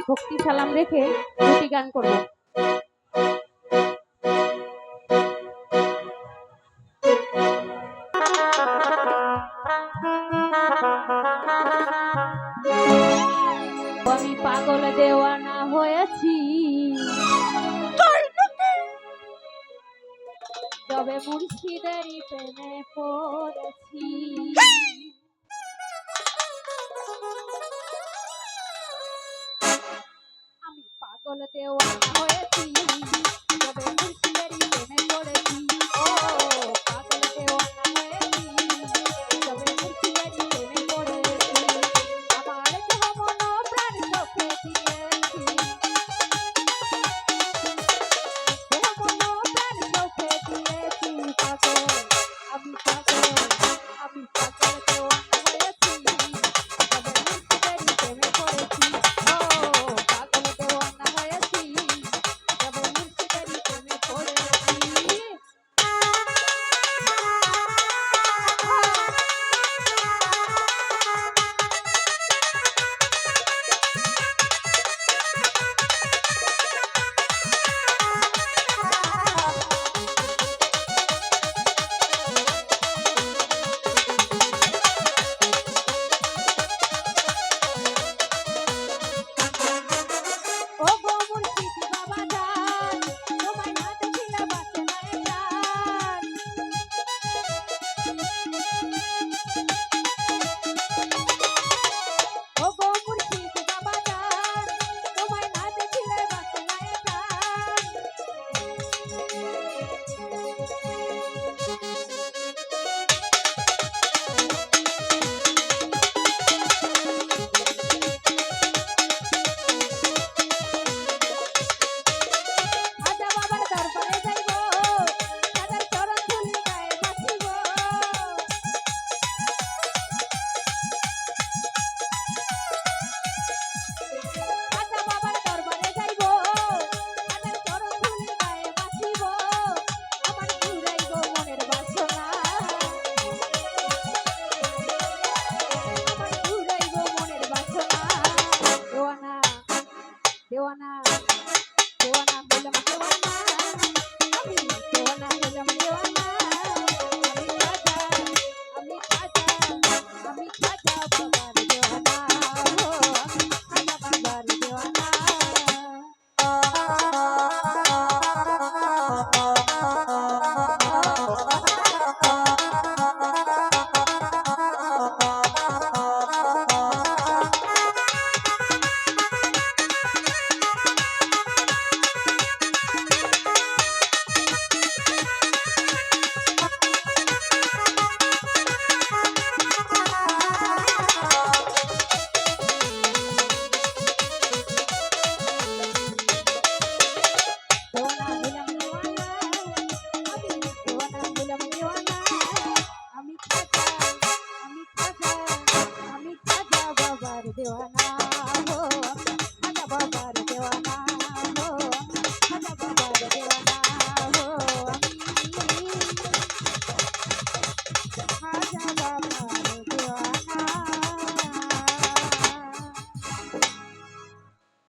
ভক্তি সালাম রেখে দুটি গান করব। আমি পাগল দেওয়ানা হয়েছি তবে মুর্শিদেরই প্রেমে পড়েছি। আমি পাগল দেওয়ানা হয়েছি তবে মুর্শিদেরই প্রেমে পড়েছি। ও পাগল দেওয়ানা হয়েছি তবে মুর্শিদেরই প্রেমে পড়েছি। আমার দেহ মন প্রাণ সখে দিয়েছি, দেহ মন প্রাণ সখে দিয়েছি। পাগল আমি পাগল, আমি পাগল দেওয়ানা হয়েছি তবে মুর্শিদেরই প্রেমে পড়েছি। ও পাগল দেওয়ানা হয়েছি তবে মুর্শিদেরই প্রেমে পড়েছি। ও গো মুর্শিদ বাবা জান, তোমায় না দেখিলে বাঁচে না এ প্রাণ। ও গো মুর্শিদ বাবা জান, তোমায় না দেখিলে বাঁচে না এ প্রাণ। আজা বাবার দরবারে যাইব, তাদের চরণ ধুলি গায়ে বাঁচিব। আজা বাবার দরবারে যাইব, তাদের চরণ ধুলি গায়ে বাঁচিব। আমার জুড়াইব মনের বাসনা, আমার জুড়াইব মনের বাসনা। দেওয়ানা দেওয়ানা